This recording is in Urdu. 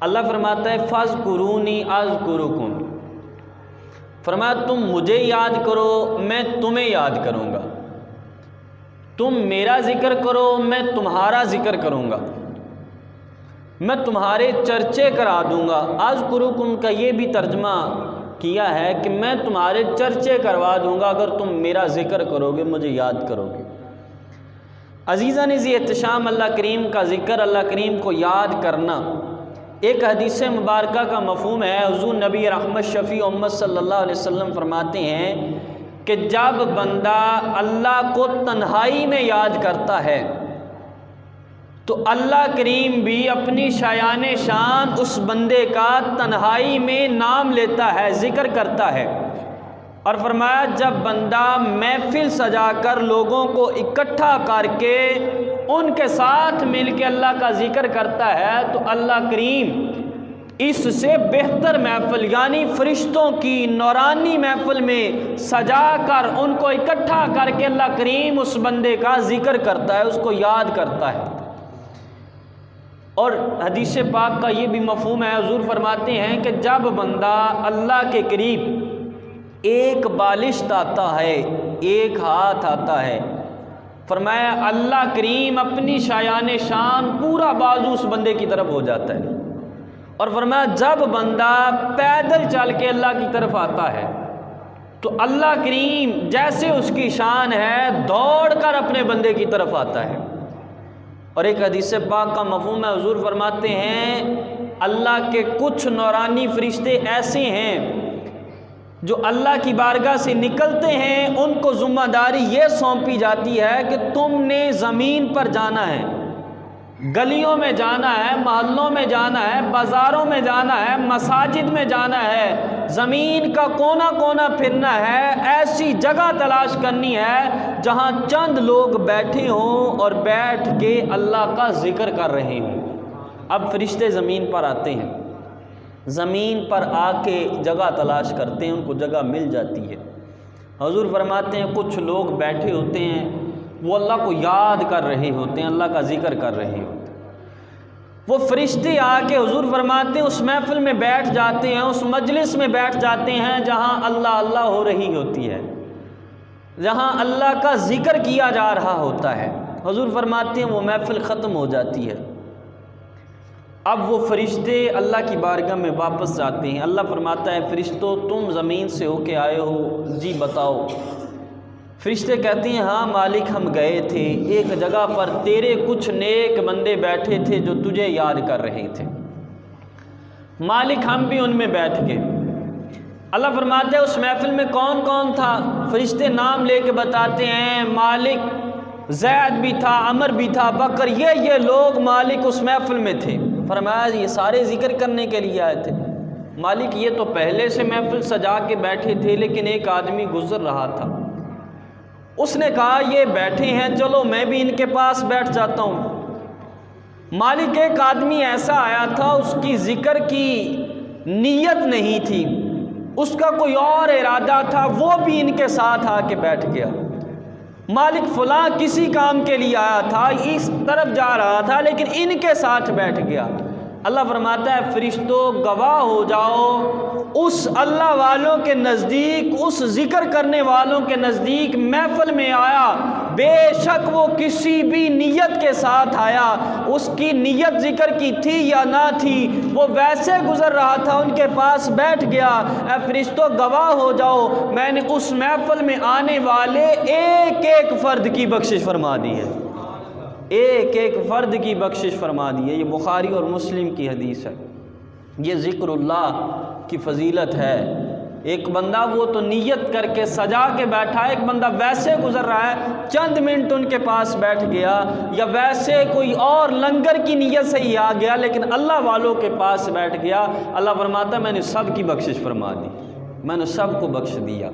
اللہ فرماتا ہے فاذکرونی اذکرکم، فرمایا تم مجھے یاد کرو میں تمہیں یاد کروں گا، تم میرا ذکر کرو میں تمہارا ذکر کروں گا، میں تمہارے چرچے کرا دوں گا۔ اذکرکم کا یہ بھی ترجمہ کیا ہے کہ میں تمہارے چرچے کروا دوں گا اگر تم میرا ذکر کرو گے، مجھے یاد کرو گے۔ عزیزان ذی احتشام، اللہ کریم کا ذکر، اللہ کریم کو یاد کرنا ایک حدیث مبارکہ کا مفہوم ہے۔ حضور نبی رحمت شفیع امت صلی اللہ علیہ وسلم فرماتے ہیں کہ جب بندہ اللہ کو تنہائی میں یاد کرتا ہے تو اللہ کریم بھی اپنی شایان شان اس بندے کا تنہائی میں نام لیتا ہے، ذکر کرتا ہے۔ اور فرمایا جب بندہ محفل سجا کر لوگوں کو اکٹھا کر کے ان کے ساتھ مل کے اللہ کا ذکر کرتا ہے تو اللہ کریم اس سے بہتر محفل یعنی فرشتوں کی نورانی محفل میں سجا کر ان کو اکٹھا کر کے اللہ کریم اس بندے کا ذکر کرتا ہے، اس کو یاد کرتا ہے۔ اور حدیث پاک کا یہ بھی مفہوم ہے، حضور فرماتے ہیں کہ جب بندہ اللہ کے قریب ایک بالشت آتا ہے، ایک ہاتھ آتا ہے، فرمایا اللہ کریم اپنی شایان شان پورا بازو اس بندے کی طرف ہو جاتا ہے۔ اور فرمایا جب بندہ پیدل چل کے اللہ کی طرف آتا ہے تو اللہ کریم جیسے اس کی شان ہے دوڑ کر اپنے بندے کی طرف آتا ہے۔ اور ایک حدیث پاک کا مفہوم ہے، حضور فرماتے ہیں اللہ کے کچھ نورانی فرشتے ایسے ہیں جو اللہ کی بارگاہ سے نکلتے ہیں، ان کو ذمہ داری یہ سونپی جاتی ہے کہ تم نے زمین پر جانا ہے، گلیوں میں جانا ہے، محلوں میں جانا ہے، بازاروں میں جانا ہے، مساجد میں جانا ہے، زمین کا کونا کونا پھرنا ہے، ایسی جگہ تلاش کرنی ہے جہاں چند لوگ بیٹھے ہوں اور بیٹھ کے اللہ کا ذکر کر رہے ہوں۔ اب فرشتے زمین پر آتے ہیں، زمین پر آ کے جگہ تلاش کرتے ہیں، ان کو جگہ مل جاتی ہے۔ حضور فرماتے ہیں کچھ لوگ بیٹھے ہوتے ہیں، وہ اللہ کو یاد کر رہے ہوتے ہیں، اللہ کا ذکر کر رہے ہوتے ہیں۔ وہ فرشتے آ کے حضور فرماتے ہیں اس محفل میں بیٹھ جاتے ہیں، اس مجلس میں بیٹھ جاتے ہیں جہاں اللہ اللہ ہو رہی ہوتی ہے، جہاں اللہ کا ذکر کیا جا رہا ہوتا ہے۔ حضور فرماتے ہیں وہ محفل ختم ہو جاتی ہے، اب وہ فرشتے اللہ کی بارگاہ میں واپس جاتے ہیں۔ اللہ فرماتا ہے فرشتوں تم زمین سے ہو کے آئے ہو، جی بتاؤ۔ فرشتے کہتے ہیں ہاں مالک ہم گئے تھے، ایک جگہ پر تیرے کچھ نیک بندے بیٹھے تھے جو تجھے یاد کر رہے تھے، مالک ہم بھی ان میں بیٹھ گئے۔ اللہ فرماتے ہیں اس محفل میں کون کون تھا؟ فرشتے نام لے کے بتاتے ہیں مالک زید بھی تھا، عمر بھی تھا، بکر، یہ لوگ مالک اس محفل میں تھے۔ فرمایا یہ سارے ذکر کرنے کے لیے آئے تھے؟ مالک یہ تو پہلے سے محفل سجا کے بیٹھے تھے لیکن ایک آدمی گزر رہا تھا، اس نے کہا یہ بیٹھے ہیں چلو میں بھی ان کے پاس بیٹھ جاتا ہوں۔ مالک ایک آدمی ایسا آیا تھا اس کی ذکر کی نیت نہیں تھی، اس کا کوئی اور ارادہ تھا، وہ بھی ان کے ساتھ آ کے بیٹھ گیا۔ مالک فلاں کسی کام کے لیے آیا تھا، اس طرف جا رہا تھا لیکن ان کے ساتھ بیٹھ گیا۔ اللہ فرماتا ہے فرشتوں گواہ ہو جاؤ اس اللہ والوں کے نزدیک، اس ذکر کرنے والوں کے نزدیک محفل میں آیا، بے شک وہ کسی بھی نیت کے ساتھ آیا، اس کی نیت ذکر کی تھی یا نہ تھی، وہ ویسے گزر رہا تھا ان کے پاس بیٹھ گیا۔ اے فرشتوں گواہ ہو جاؤ میں نے اس محفل میں آنے والے ایک ایک فرد کی بخشش فرما دی ہے، ایک ایک فرد کی بخشش فرما دی ہے۔ یہ بخاری اور مسلم کی حدیث ہے۔ یہ ذکر اللہ کی فضیلت ہے۔ ایک بندہ وہ تو نیت کر کے سجا کے بیٹھا ہے، ایک بندہ ویسے گزر رہا ہے چند منٹ ان کے پاس بیٹھ گیا، یا ویسے کوئی اور لنگر کی نیت سے ہی آ گیا لیکن اللہ والوں کے پاس بیٹھ گیا۔ اللہ فرماتا ہے میں نے سب کی بخشش فرما دی، میں نے سب کو بخش دیا۔